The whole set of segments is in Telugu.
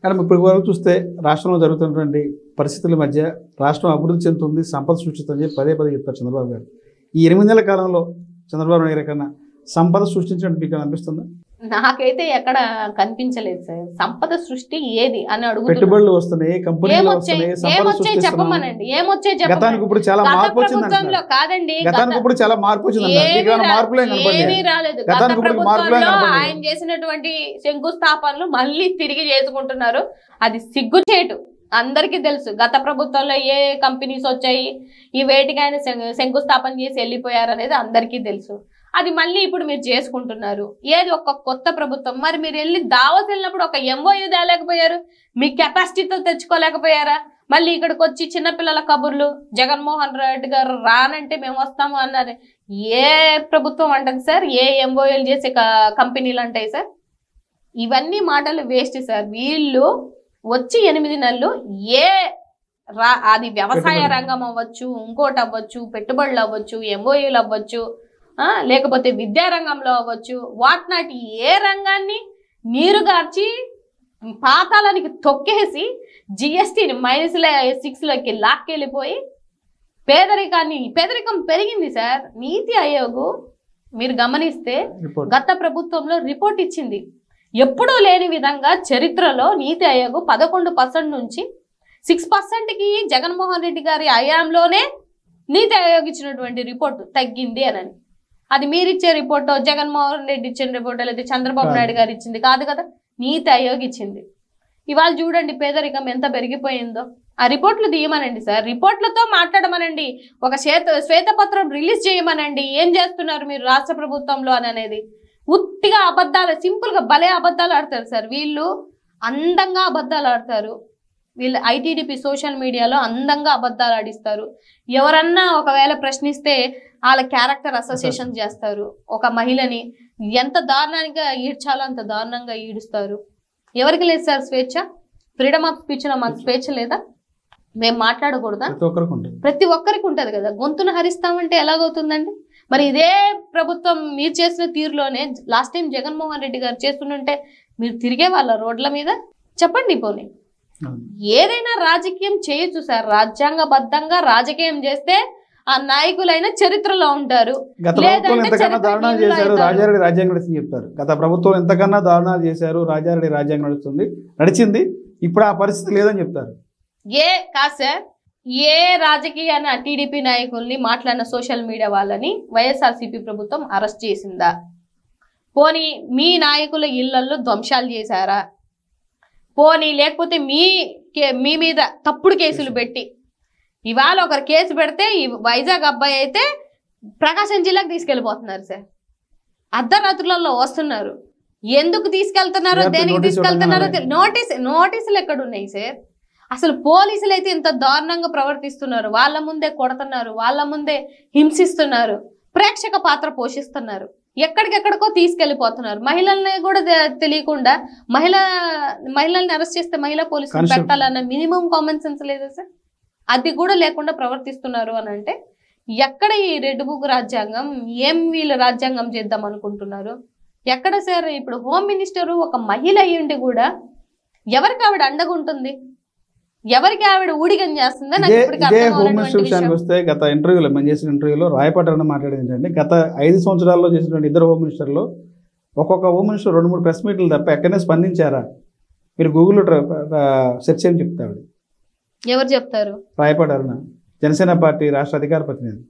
కానీ ఇప్పటి వరకు చూస్తే రాష్ట్రంలో జరుగుతున్నటువంటి పరిస్థితుల మధ్య రాష్ట్రం అభివృద్ధి చెందుతుంది, సంపద సృష్టిస్తుందని పదే పదే చెప్తారు చంద్రబాబు గారు. ఈ 8 నెలల కాలంలో చంద్రబాబు నాయుడు గారి కన్నా సంపద సృష్టించినట్టు మీకు అనిపిస్తుందా? నాకైతే ఎక్కడ కనిపించలేదు సార్. సంపద సృష్టి ఏది అని అడుగుతున్నా. పెట్టుబడులు వస్తున్నాయి, కంపెనీలు వస్తున్నాయి, సంపద సృష్టిస్తున్నాయి. చెప్పమనండి, ఏమొచ్చాయి చెప్పండి. గతానికి ఇప్పుడు చాలా మార్పు వచ్చింది. కాదండి, గతానికి ఇప్పుడు చాలా మార్పు వచ్చింది. ఏమీ రాలేదు. గత ప్రభుత్వంలో ఆయన చేసినటువంటి శంకుస్థాపనలు మళ్ళీ తిరిగి చేసుకుంటున్నారు. అది సిగ్గుచేటు. అందరికీ తెలుసు గత ప్రభుత్వంలో ఏ కంపెనీస్ వచ్చాయి, ఈ వేటికి ఆయన శంకుస్థాపన చేసి వెళ్ళిపోయారు అనేది అందరికీ తెలుసు. అది మళ్ళీ ఇప్పుడు మీరు చేసుకుంటున్నారు. ఏది ఒక కొత్త ప్రభుత్వం. మరి మీరు వెళ్ళి దావోస్ వెళ్ళినప్పుడు ఒక ఎంఓయూ తేలేకపోయారు, మీ కెపాసిటీతో తెచ్చుకోలేకపోయారా? మళ్ళీ ఇక్కడికి వచ్చి చిన్నపిల్లల కబుర్లు, జగన్మోహన్ రెడ్డి గారు రానంటే మేము వస్తాము అన్నారు. ఏ ప్రభుత్వం అంటది సార్? ఏ ఎంఓయూలు చేసే కంపెనీలు అంటాయి సార్? ఇవన్నీ మాటలు వేస్ట్ సార్. వీళ్ళు వచ్చి 8 నెలలు అది వ్యవసాయ రంగం అవ్వచ్చు, ఇంకోటి అవ్వచ్చు, పెట్టుబడులు అవ్వచ్చు, ఎంఓయూలు అవ్వచ్చు, లేకపోతే విద్యారంగంలో అవ్వచ్చు, వాటినాటి ఏ రంగాన్ని నీరుగార్చి పాతాళానికి తొక్కేసి జిఎస్టీని -6లోకి లాక్కెళ్ళిపోయి పేదరికం పెరిగింది సార్. నీతి ఆయోగ్ మీరు గమనిస్తే గత ప్రభుత్వంలో రిపోర్ట్ ఇచ్చింది. ఎప్పుడూ లేని విధంగా చరిత్రలో నీతి ఆయోగ్ 11% నుంచి 6%కి జగన్మోహన్ రెడ్డి గారి హయాంలోనే నీతి ఆయోగ్ ఇచ్చినటువంటి రిపోర్ట్ తగ్గింది అని. అది మీరిచ్చే రిపోర్ట్, జగన్మోహన్ రెడ్డి ఇచ్చిన రిపోర్ట్, లేదా చంద్రబాబు నాయుడు గారు ఇచ్చింది కాదు కదా, నీతి ఆయోగ్ ఇచ్చింది. ఇవాళ చూడండి పేదరికం ఎంత పెరిగిపోయిందో. ఆ రిపోర్ట్లు తీయమనండి సార్, రిపోర్ట్లతో మాట్లాడమనండి, ఒక శ్వేతపత్రం రిలీజ్ చేయమనండి. ఏం చేస్తున్నారు మీరు రాష్ట్ర ప్రభుత్వంలో అనేది. ఉత్తిగా అబద్ధాలు, సింపుల్ గా భలే అబద్ధాలు ఆడతారు సార్ వీళ్ళు. అందంగా అబద్ధాలు ఆడతారు వీళ్ళు. ఐటీడీపీ సోషల్ మీడియాలో అందంగా అబద్ధాలు ఆడిస్తారు. ఎవరన్నా ఒకవేళ ప్రశ్నిస్తే వాళ్ళ క్యారెక్టర్ అసోసియేషన్ చేస్తారు. ఒక మహిళని ఎంత దారుణంగా ఈడ్చాలో అంత దారుణంగా ఈడుస్తారు. ఎవరికి లేదు సార్ స్వేచ్ఛ? ఫ్రీడమ్ ఆఫ్ స్పీచ్ లో మాకు స్వేచ్ఛ లేదా? మేము మాట్లాడకూడదా? ప్రతి ఒక్కరికి ఉంటది కదా. గొంతును హరిస్తామంటే ఎలాగవుతుందండి? మరి ఇదే ప్రభుత్వం మీరు చేసిన తీరులోనే లాస్ట్ టైం జగన్మోహన్ రెడ్డి గారు చేస్తుంటే మీరు తిరిగే వాళ్ళ రోడ్ల మీద? చెప్పండి పోనీ. ఏదైనా రాజకీయం చేయొచ్చు సార్, రాజ్యాంగబద్ధంగా రాజకీయం చేస్తే ఆ నాయకులైన చరిత్రలో ఉంటారు. గత ప్రభుత్వం ఎంతకన్నా దారుణాలు చేశారు, రాజారెడ్డి రాజ్యాంగం నడుస్తుంది చెప్తారు. గత ప్రభుత్వం ఎంతకన్నా దారుణాలు చేశారు, రాజారెడ్డి రాజ్యాంగం నడిచింది. ఇప్పుడు ఆ పరిస్థితి లేదని చెప్తారు. కాదు సార్, ఏ రాజకీయ టీడీపీ నాయకుల్ని మాట్లాడిన సోషల్ మీడియా వాళ్ళని వైఎస్ఆర్సీపీ ప్రభుత్వం అరెస్ట్ చేసిందా? పోనీ మీ నాయకుల ఇళ్లలో ధ్వంసాలు చేశారా? పోనీ లేకపోతే మీ మీద తప్పుడు కేసులు పెట్టి, ఇవాళ ఒకరు కేసు పెడితే ఈ వైజాగ్ అబ్బాయి అయితే ప్రకాశం జిల్లాకు తీసుకెళ్ళిపోతున్నారు సార్. అర్ధరాత్రులలో వస్తున్నారు. ఎందుకు తీసుకెళ్తున్నారో, దేనికి తీసుకెళ్తున్నారో నోటీసులు ఎక్కడున్నాయి సార్? అసలు పోలీసులు అయితే ఇంత దారుణంగా ప్రవర్తిస్తున్నారు. వాళ్ళ ముందే కొడుతున్నారు, వాళ్ళ ముందే హింసిస్తున్నారు, ప్రేక్షక పాత్ర పోషిస్తున్నారు, ఎక్కడికెక్కడికో తీసుకెళ్లిపోతున్నారు. మహిళల్ని కూడా తెలియకుండా మహిళల్ని అరెస్ట్ చేస్తే మహిళా పోలీసులు పెట్టాలన్న మినిమం కామన్ సెన్స్ లేదా సార్? అది కూడా లేకుండా ప్రవర్తిస్తున్నారు అని అంటే ఎక్కడ ఈ రెడ్ బుక్ రాజ్యాంగం? ఏం వీళ్ళు రాజ్యాంగం చేద్దాం అనుకుంటున్నారు? ఎక్కడ సార్? ఇప్పుడు హోమ్ మినిస్టర్ ఒక మహిళ అయ్యుండి కూడా ఎవరికి ఆవిడ అండగా ఉంటుంది? ఎవరికి ఆవిడ ఊడిగం చేస్తుందో నాకు విషయానికి వస్తే, గత ఇంటర్వ్యూలో మేము చేసిన ఇంటర్వ్యూలో రాయపాటి అన్న మాట్లాడేది ఏంటంటే, గత 5 సంవత్సరాల్లో చేసినటువంటి ఇద్దరు హోమ్ మినిస్టర్లు ఒక్కొక్క హోమ్ మినిస్టర్ 2-3 ప్రెస్ మీట్లు తప్ప ఎక్కడనే స్పందించారా? మీరు గూగుల్లో సెర్చ్ చేయని చెప్తాడు. ఎవరు చెప్తారు? రాయపాటి అరుణ, జనసేన పార్టీ రాష్ట్ర అధికార ప్రతినిధి.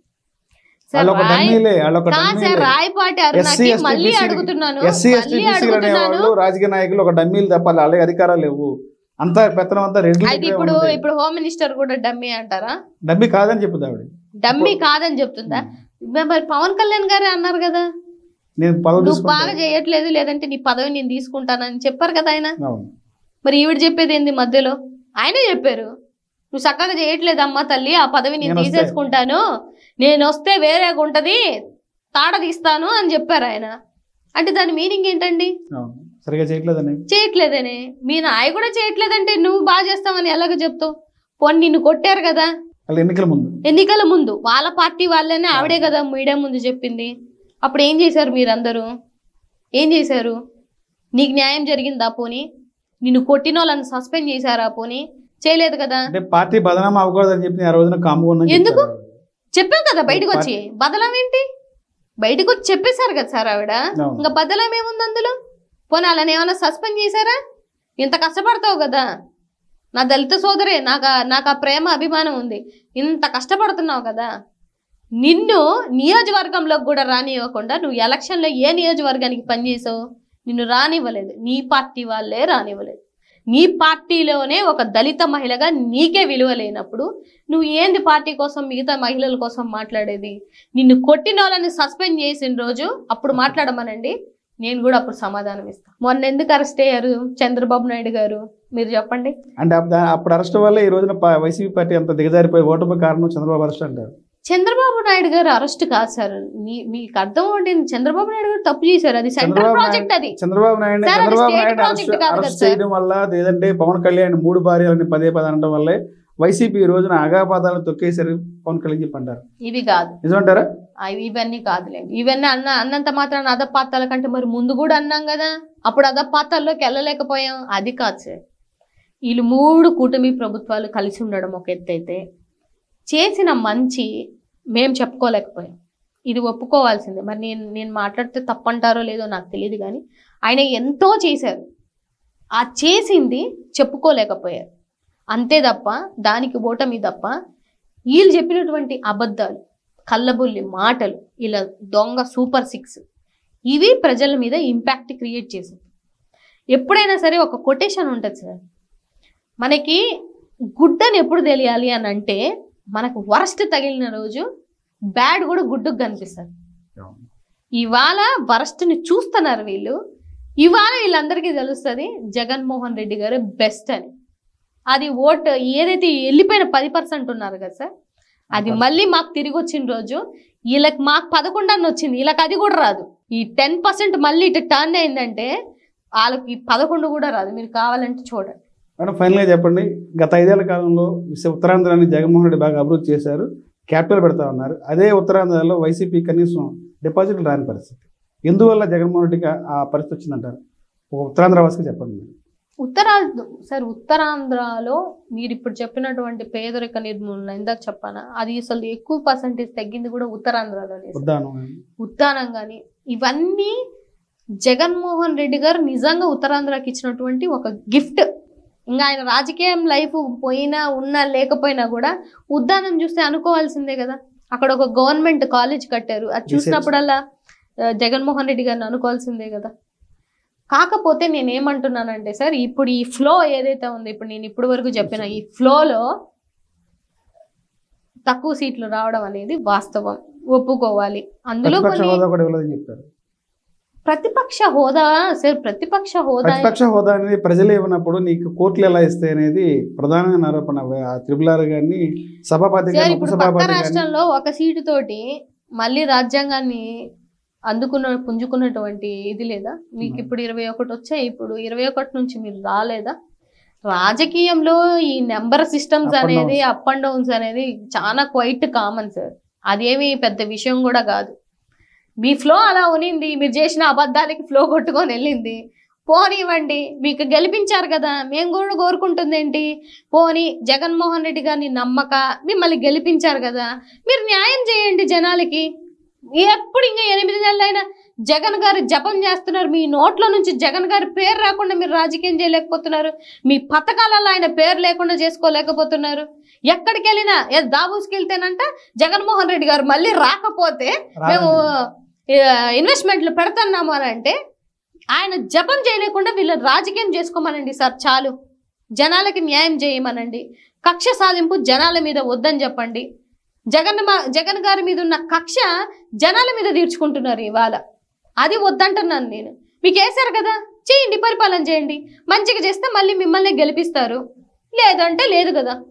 రాజకీయ నాయకులు ఒక డమ్మీలు తప్ప అలాగే అధికారాలు లేవు. అంతా పెత్తనం అంతా రెడ్డి. ఇప్పుడు హోమ్ మినిస్టర్ కూడా డమ్మీ అంటారా? డమ్మీ కాదని చెప్తుంది ఆవిడ. డమ్మీ కాదని చెప్తుందా? మరి పవన్ కళ్యాణ్ గారే అన్నారు కదా, నువ్వు బాగా చేయట్లేదు, లేదంటే నీ పదవి నేను తీసుకుంటానని చెప్పారు కదా ఆయన. మరి ఈవిడ చెప్పేది ఏంది మధ్యలో? ఆయనే చెప్పారు, నువ్వు చక్కగా చేయట్లేదమ్మా తల్లి, ఆ పదవి నేను తీసేసుకుంటాను, నేను వస్తే వేరేగా ఉంటది, తాడ తీస్తాను అని చెప్పారు ఆయన. అంటే దాని మీనింగ్ ఏంటండి? చేయట్లేదనే. మీ నాయ కూడా చేయట్లేదంటే నువ్వు బాగా చేస్తావని ఎలాగ చెప్తావు? పోనీ నిన్ను కొట్టారు కదా ఎన్నికల ముందు, వాళ్ళ పార్టీ వాళ్ళనే ఆవిడే కదా మీడియా ముందు చెప్పింది. అప్పుడు ఏం చేశారు మీరందరూ? ఏం చేశారు? నీకు న్యాయం జరిగిందా? పోనీ నిన్ను కొట్టిన వాళ్ళని సస్పెండ్ చేశారా? పోనీ చేయలేదు కదా. అంటే పార్టీ బదనామా అవ్వకూడదని చెప్పి ఆ రోజున కాముగా ఎందుకు చెప్పావు కదా బయటకు వచ్చి? బదలం ఏంటి? బయటకు వచ్చి చెప్పేశారు కదా సార్ ఆవిడ. ఇంకా బదలం ఏముంది అందులో? పోనీ వాళ్ళని ఏమైనా సస్పెండ్ చేశారా? ఇంత కష్టపడతావు కదా, నా దళిత సోదరే, నాకు ఆ ప్రేమ అభిమానం ఉంది, ఇంత కష్టపడుతున్నావు కదా, నిన్ను నియోజకవర్గంలోకి కూడా రానివ్వకుండా నువ్వు ఎలక్షన్లో ఏ నియోజకవర్గానికి పనిచేసావు? నిన్ను రానివ్వలేదు, నీ పార్టీ వాళ్ళే రానివ్వలేదు. నీ పార్టీలోనే ఒక దళిత మహిళగా నీకే విలువ లేనప్పుడు నువ్వు ఏంది పార్టీ కోసం మిగతా మహిళల కోసం మాట్లాడేది? నిన్ను కొట్టిన వాళ్ళని సస్పెండ్ చేసిన రోజు అప్పుడు మాట్లాడమనండి, నేను కూడా అప్పుడు సమాధానం ఇస్తాను. మొన్న ఎందుకు అరెస్ట్ అయ్యారు చంద్రబాబు నాయుడు గారు మీరు చెప్పండి. అంటే అప్పుడు అరెస్ట్ వల్ల ఈ రోజున వైసీపీ పార్టీ అంత దిగజారిపోయి ఓటమి కారణం చంద్రబాబు అరెస్ట్ అంటారు. చంద్రబాబు నాయుడు గారు అరెస్ట్ కాదు సార్, మీకు అర్థం అవుతుంది. చంద్రబాబు నాయుడు గారు తప్పు చేశారు, అది సెంట్రల్ ప్రాజెక్ట్. అది చంద్రబాబు నాయుడు అరెస్ట్ చేయడం వల్ల, లేదంటే పవన్ కళ్యాణ్ 3 భార్యలని పదే అనడం వల్లే వైసీపీ ఈ రోజున అగాపాతాలను తొక్కేశారు పవన్ కళ్యాణ్ చెప్పి అంటారు. ఇవి కాదు, నిజమంటారా? ఇవన్నీ కాదులేండి. ఇవన్నీ అన్నంత మాత్రాన అదపాతాల కంటే మరి ముందు కూడా అన్నాం కదా, అప్పుడు అదపాతాల్లోకి వెళ్ళలేకపోయాం. అది కాదు సార్, వీళ్ళు 3 కూటమి ప్రభుత్వాలు కలిసి ఉండడం ఒక ఎత్తు అయితే, చేసిన మంచి మేము చెప్పుకోలేకపోయాం. ఇది ఒప్పుకోవాల్సిందే. మరి నేను మాట్లాడితే తప్పంటారో లేదో నాకు తెలియదు, కానీ ఆయన ఎంతో చేశారు, ఆ చేసింది చెప్పుకోలేకపోయారు అంతే తప్ప, దానికి ఓటమి తప్ప. వీళ్ళు చెప్పినటువంటి అబద్ధాలు, కళ్ళబుల్లి మాటలు, ఇలా దొంగ సూపర్ 6 ఇవి ప్రజల మీద ఇంపాక్ట్ క్రియేట్ చేసింది. ఎప్పుడైనా సరే ఒక కొటేషన్ ఉంటుంది సార్, మనకి గుడ్డని ఎప్పుడు తెలియాలి అని అంటే, మనకు వరస్ట్ తగిలిన రోజు బ్యాడ్ కూడా గుడ్డుకు కనిపిస్తుంది. ఇవాళ వరస్ట్ని చూస్తున్నారు వీళ్ళు, ఇవాళ వీళ్ళందరికీ తెలుస్తుంది జగన్మోహన్ రెడ్డి గారు బెస్ట్ అని. అది ఓట్ ఏదైతే వెళ్ళిపోయిన 10% ఉన్నారు కదా సార్, అది మళ్ళీ మాకు తిరిగి వచ్చిన రోజు వీళ్ళకి మాకు 11 అని వచ్చింది, వీళ్ళకి అది కూడా రాదు. ఈ 10% మళ్ళీ ఇటు టర్న్ అయిందంటే వాళ్ళకి 11 కూడా రాదు. మీరు కావాలంటే చూడండి. మేడం ఫైనల్గా చెప్పండి, గత 5 ఏళ్ల కాలంలో ఉత్తరాంధ్రాన్ని జగన్మోహన్ రెడ్డి బాగా అభివృద్ధి చేశారు, క్యాపిటల్ పెడతా ఉన్నారు. అదే ఉత్తరాంధ్రలో వైసీపీ కనీసం డిపాజిట్లు రాని పరిస్థితి. ఎందువల్ల జగన్మోహన్ రెడ్డికి ఆ పరిస్థితి వచ్చిందంటారు? ఉత్తరాంధ్ర వాసుకి చెప్పండి. ఉత్తరాంధ్రలో మీరు ఇప్పుడు చెప్పినటువంటి పేదరిక నిర్మూలన ఇందాక చెప్పానా, అది అసలు ఎక్కువ పర్సెంటేజ్ తగ్గింది కూడా ఉత్తరాంధ్రలోనే. ఉద్దానం కానీ ఇవన్నీ జగన్మోహన్ రెడ్డి గారు నిజంగా ఉత్తరాంధ్రకి ఇచ్చినటువంటి ఒక గిఫ్ట్. ఇంకా ఆయన రాజకీయం లైఫ్ పోయినా ఉన్నా లేకపోయినా కూడా ఉద్దానం చూస్తే అనుకోవాల్సిందే కదా. అక్కడ ఒక గవర్నమెంట్ కాలేజ్ కట్టారు, అది చూసినప్పుడల్లా జగన్మోహన్ రెడ్డి గారిని అనుకోవాల్సిందే కదా. కాకపోతే నేనేమంటున్నానంటే సార్, ఇప్పుడు ఈ ఫ్లో ఏదైతే ఉందో, ఇప్పుడు నేను ఇప్పుడు వరకు చెప్పిన ఈ ఫ్లోలో తక్కువ సీట్లు రావడం అనేది వాస్తవం, ఒప్పుకోవాలి. అందులో ప్రతిపక్ష హోదా సార్, ప్రతిపక్ష హోదా అనేది ప్రజలు ఇవ్వనప్పుడు నీకు కోర్టులు ఎలా ఇస్తాయి అనేది ప్రధానమైన ఆరోపణ. త్రిపుల్ గారిని సభాపతి రాష్ట్రంలో ఒక సీటు తోటి మళ్ళీ రాజ్యాంగాన్ని పుంజుకున్నటువంటి ఇది లేదా మీకు? ఇప్పుడు 21 వచ్చాయి, ఇప్పుడు 21 నుంచి మీరు రాలేదా? రాజకీయంలో ఈ నెంబర్ సిస్టమ్స్ అనేది, అప్ అండ్ డౌన్స్ అనేది చాలా క్వైట్ కామన్ సార్, అదేమి పెద్ద విషయం కూడా కాదు. మీ ఫ్లో అలా ఉనింది, మీరు చేసిన అబద్ధాలకి ఫ్లో కొట్టుకొని వెళ్ళింది. పోనివ్వండి, మీకు గెలిపించారు కదా, మేము కూడా కోరుకుంటుంది ఏంటి, పోనీ జగన్మోహన్ రెడ్డి గారిని నమ్మక మిమ్మల్ని గెలిపించారు కదా, మీరు న్యాయం చేయండి జనాలకి. ఎప్పుడు ఇంకా 8 నెలలైనా జగన్ గారు జపం చేస్తున్నారు, మీ నోట్లో నుంచి జగన్ గారి పేరు రాకుండా మీరు రాజకీయం చేయలేకపోతున్నారు, మీ పథకాలలో ఆయన పేరు లేకుండా చేసుకోలేకపోతున్నారు. ఎక్కడికి వెళ్ళినా దాబూస్కి వెళ్తేనంట జగన్మోహన్ రెడ్డి గారు మళ్ళీ రాకపోతే మేము ఇన్వెస్ట్మెంట్లు పెడుతున్నాము అని అంటే, ఆయన జపం చేయలేకుండా వీళ్ళని రాజకీయం చేసుకోమనండి సార్, చాలు. జనాలకి న్యాయం చేయమనండి, కక్ష సాధింపు జనాల మీద వద్దని చెప్పండి. జగన్ గారి మీద ఉన్న కక్ష జనాల మీద తీర్చుకుంటున్నారు ఇవాళ, అది వద్దంటున్నాను నేను. మీకు వేశారు కదా, చేయండి, పరిపాలన చేయండి, మంచిగా చేస్తే మళ్ళీ మిమ్మల్ని గెలిపిస్తారు, లేదంటే లేదు కదా.